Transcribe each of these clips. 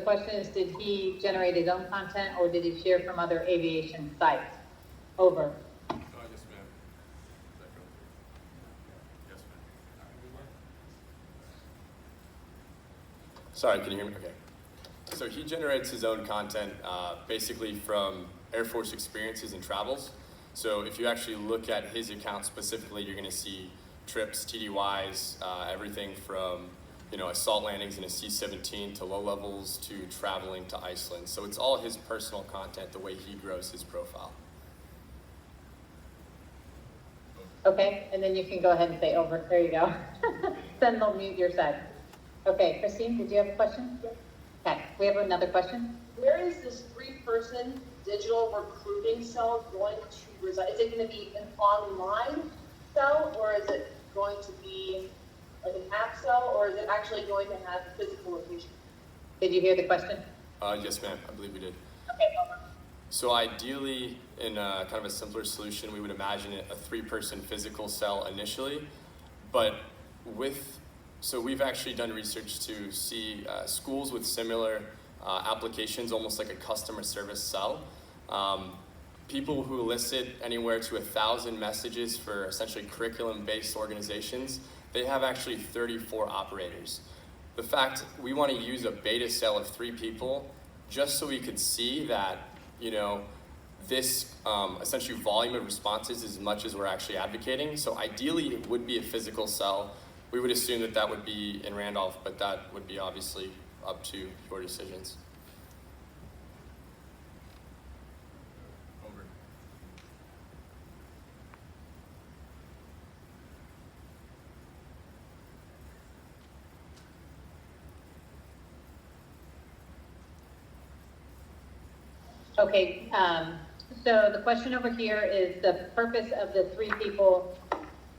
the question is, did he generate his own content or did he share from other aviation sites? Over. Yes, ma'am. Yes, ma'am. Sorry, can you hear me? Okay. So he generates his own content basically from Air Force experiences and travels. So if you actually look at his account specifically, you're going to see trips, TDYs, everything from assault landings in a C-17 to low levels to traveling to Iceland. So it's all his personal content, the way he grows his profile. Okay, and then you can go ahead and say over. There you go. Then they'll mute your side. Okay, Christine, did you have a question? Yep. Okay, we have another question. Where is this 3-person digital recruiting cell going to reside? Is it going to be an online cell, or is it going to be like an app cell, or is it actually going to have a physical location? Did you hear the question? Yes, ma'am. I believe we did. Okay, over. So ideally, in kind of a simpler solution, we would imagine it a 3-person physical cell initially, but so we've actually done research to see schools with similar applications, almost like a customer service cell. People who elicit anywhere to 1,000 messages for essentially curriculum-based organizations, they have actually 34 operators. The fact we want to use a beta cell of 3 people just so we could see that this essentially volume of responses as much as we're actually advocating. So ideally, it would be a physical cell. We would assume that would be in Randolph, but that would be obviously up to your decisions. Over. Okay, so the question over here is the purpose of the 3 people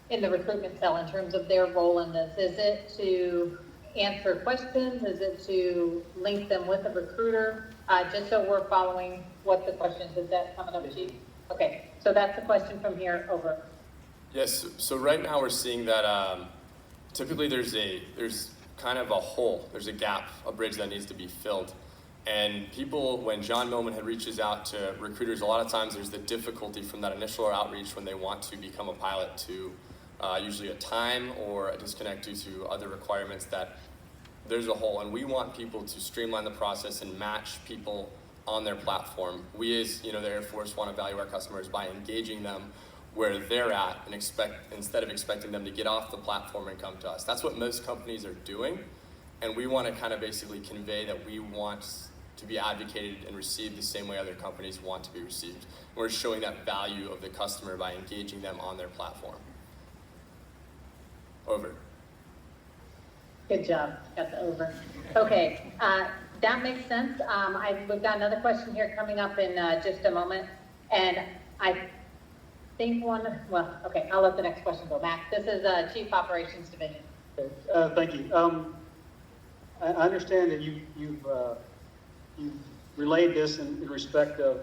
in the recruitment cell in terms of their role in this. Is it to answer questions? Is it to link them with a recruiter? Just so we're following what the questions, is that coming up, Chief? Okay, so that's the question from here, over. Yes, so right now we're seeing that typically there's kind of a hole, there's a gap, a bridge that needs to be filled. And people, when John Millman reaches out to recruiters, a lot of times there's the difficulty from that initial outreach when they want to become a pilot to usually a time or a disconnect due to other requirements, that there's a hole. And we want people to streamline the process and match people on their platform. We as the Air Force want to value our customers by engaging them where they're at and instead of expecting them to get off the platform and come to us. That's what most companies are doing. And we want to kind of basically convey that we want to be advocated and received the same way other companies want to be received. We're showing that value of the customer by engaging them on their platform. Over. Good job, got the over. Okay, that makes sense. We've got another question here coming up in just a moment. And I think okay, I'll let the next question go. Max, this is Chief Operations Division. Thank you. I understand that you've relayed this in respect of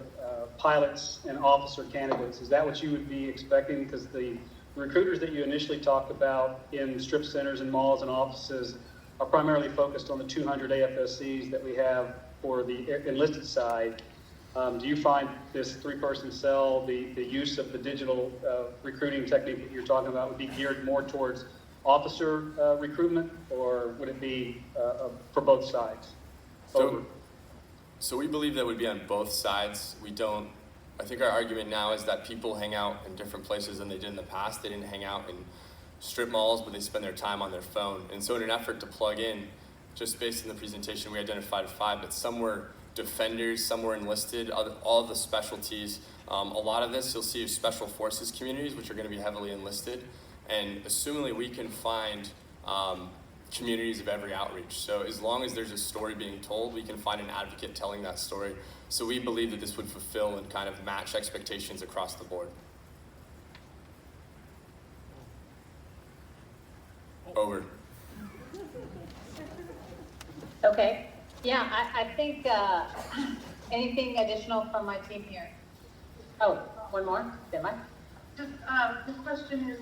pilots and officer candidates. Is that what you would be expecting? Because the recruiters that you initially talked about in strip centers and malls and offices are primarily focused on the 200 AFSCs that we have for the enlisted side. Do you find this 3-person cell, the use of the digital recruiting technique that you're talking about, would be geared more towards officer recruitment, or would it be for both sides? So we believe that would be on both sides. I think our argument now is that people hang out in different places than they did in the past. They didn't hang out in strip malls, but they spend their time on their phone. And so in an effort to plug in, just based on the presentation, we identified 5, but some were defenders, some were enlisted, all of the specialties. A lot of this you'll see is special forces communities, which are going to be heavily enlisted. And assumingly we can find communities of every outreach. So as long as there's a story being told, we can find an advocate telling that story. So we believe that this would fulfill and kind of match expectations across the board. Over. Okay, yeah, I think anything additional from my team here? Oh, one more, Emma? Just the question is,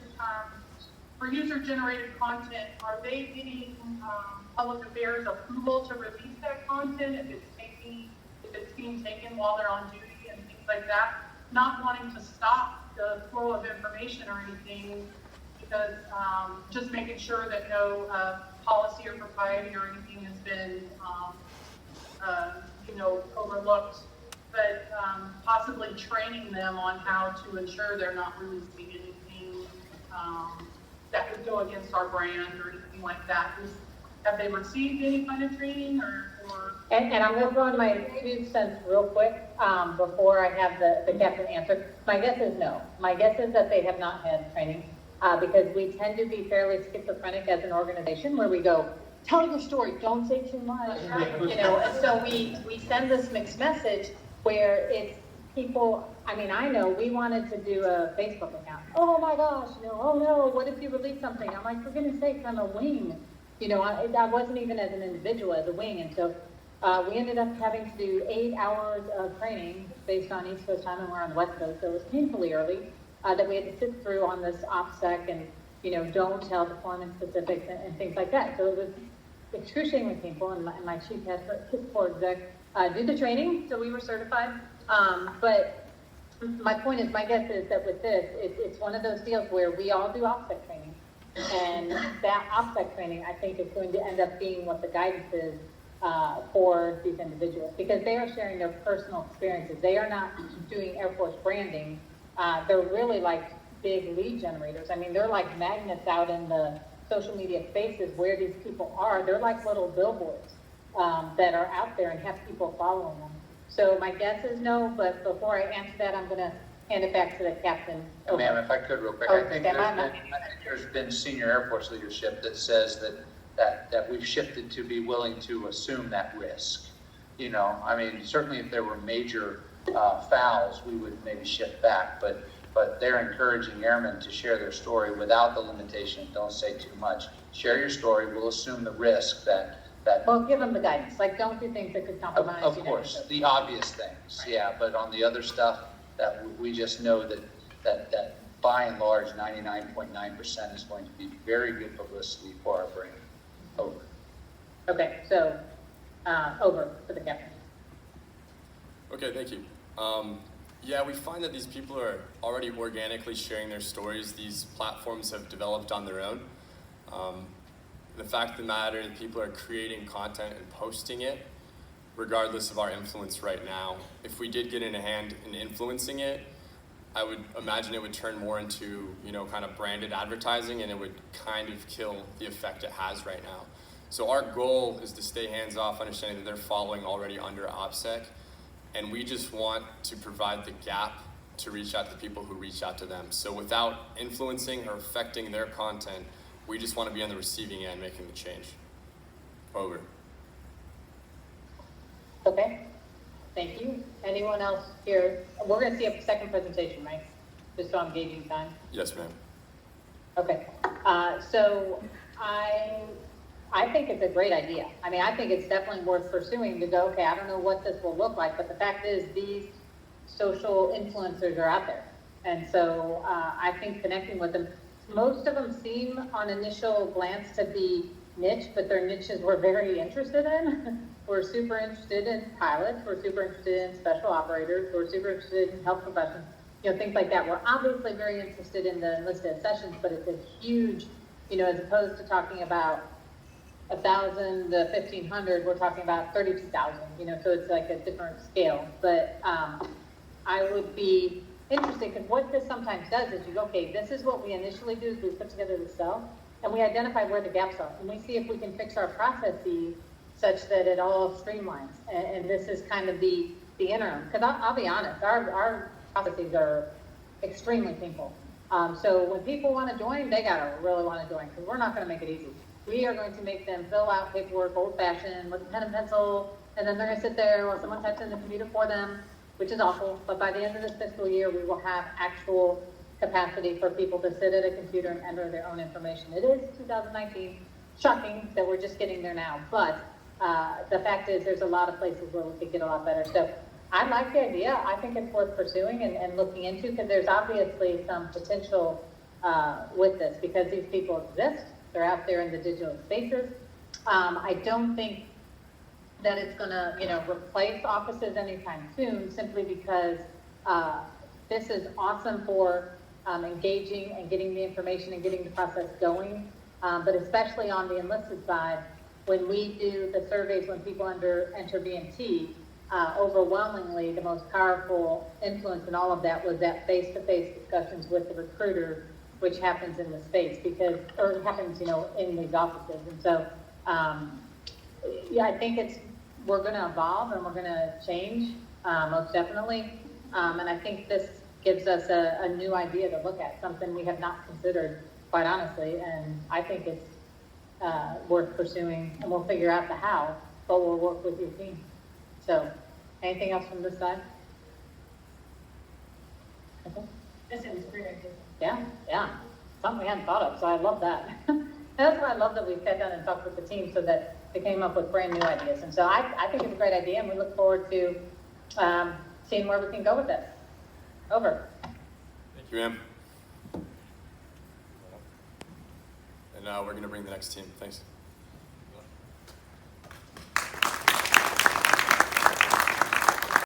for user-generated content, are they getting public affairs approval to release that content if it's being taken while they're on duty and things like that? Not wanting to stop the flow of information or anything, because just making sure that no policy or propriety or anything has been overlooked, but possibly training them on how to ensure they're not releasing anything that would go against our brand or anything like that. Have they received any kind of training or? And I'm going to throw in my 2 cents real quick before I have the captain answer. My guess is no. My guess is that they have not had training because we tend to be fairly schizophrenic as an organization where we go, tell your story, don't say too much, and so we send this mixed message where it's people, I know we wanted to do a Facebook account. Oh my gosh, oh no, what if you release something? I'm like, for goodness sakes, I'm a wing. I wasn't even as an individual, as a wing, and so we ended up having to do 8 hours of training based on East Coast time, and we're on the West Coast, so it was painfully early that we had to sit through on this OPSEC and, don't tell deployment specifics and things like that. So it was excruciatingly painful, and my chief had his poor exec do the training, so we were certified. But my point is, my guess is that with this, it's one of those deals where we all do OPSEC training, and that OPSEC training, I think, is going to end up being what the guidance is for these individuals, because they are sharing their personal experiences. They are not doing Air Force branding. They're really like big lead generators. They're like magnets out in the social media spaces where these people are. They're like little billboards that are out there and have people following them. So my guess is no, but before I answer that, I'm going to hand it back to the captain. Ma'am, if I could real quick, Oh, I think there's been senior Air Force leadership that says that we've shifted to be willing to assume that risk. Certainly if there were major fouls, we would maybe shift back, but they're encouraging airmen to share their story without the limitation, don't say too much. Share your story, we'll assume the risk that Well, give them the guidance, like don't do things that could compromise. of course, the obvious things, Right. yeah, but on the other stuff, that we just know that by and large, 99.9% is going to be very good publicity for our brand. Over. Okay, so over for the captain. Okay, thank you. Yeah, we find that these people are already organically sharing their stories. These platforms have developed on their own. The fact of the matter is people are creating content and posting it, regardless of our influence right now. If we did get in a hand in influencing it, I would imagine it would turn more into, kind of branded advertising, and it would kind of kill the effect it has right now. So our goal is to stay hands-off, understanding that they're following already under OPSEC, and we just want to provide the gap to reach out to the people who reach out to them. So without influencing or affecting their content, we just want to be on the receiving end, making the change. Over. Okay, thank you. Anyone else here? We're going to see a second presentation, right? Just so I'm gauging time. Yes, ma'am. Okay, so I think it's a great idea. I think it's definitely worth pursuing to go, okay, I don't know what this will look like, but the fact is these social influencers are out there. And so I think connecting with them, most of them seem on initial glance to be niche, but their niches we're very interested in. We're super interested in pilots, we're super interested in special operators, we're super interested in health professionals, things like that. We're obviously very interested in the enlisted sessions, but it's a huge, as opposed to talking about 1,000 to 1,500, we're talking about 32,000, so it's like a different scale. But I would be interested, because what this sometimes does is you go, okay, this is what we initially do, is we put together the cell, and we identify where the gaps are, and we see if we can fix our processes such that it all streamlines. And this is kind of the interim, because I'll be honest, our processes are extremely painful. So when people want to join, they gotta really want to join, because we're not going to make it easy. We are going to make them fill out paperwork old-fashioned with a pen and pencil, and then they're going to sit there while someone types in the computer for them, which is awful. But by the end of this fiscal year, we will have actual capacity for people to sit at a computer and enter their own information. It is 2019. Shocking that we're just getting there now. But the fact is there's a lot of places where we could get a lot better. So I like the idea. I think it's worth pursuing and looking into, because there's obviously some potential with this, because these people exist, they're out there in the digital spaces. I don't think that it's gonna, replace offices anytime soon, simply because, this is awesome for, engaging and getting the information and getting the process going. But especially on the enlisted side, when we do the surveys, when people enter BMT, overwhelmingly, the most powerful influence in all of that was that face-to-face discussions with the recruiter, which happens in the space or happens, in these offices. And so, I think we're gonna evolve and we're gonna change, most definitely. And I think this gives us a new idea to look at, something we have not considered, quite honestly, and I think it's worth pursuing, and we'll figure out the how, but we'll work with your team. So, anything else from this side? Okay. This is great. Yeah, something we hadn't thought of, so I love that. That's why I love that we sat down and talked with the team, so that they came up with brand new ideas. And so I think it's a great idea, and we look forward to seeing where we can go with this. Over. Thank you, ma'am. And we're going to bring the next team. Thanks.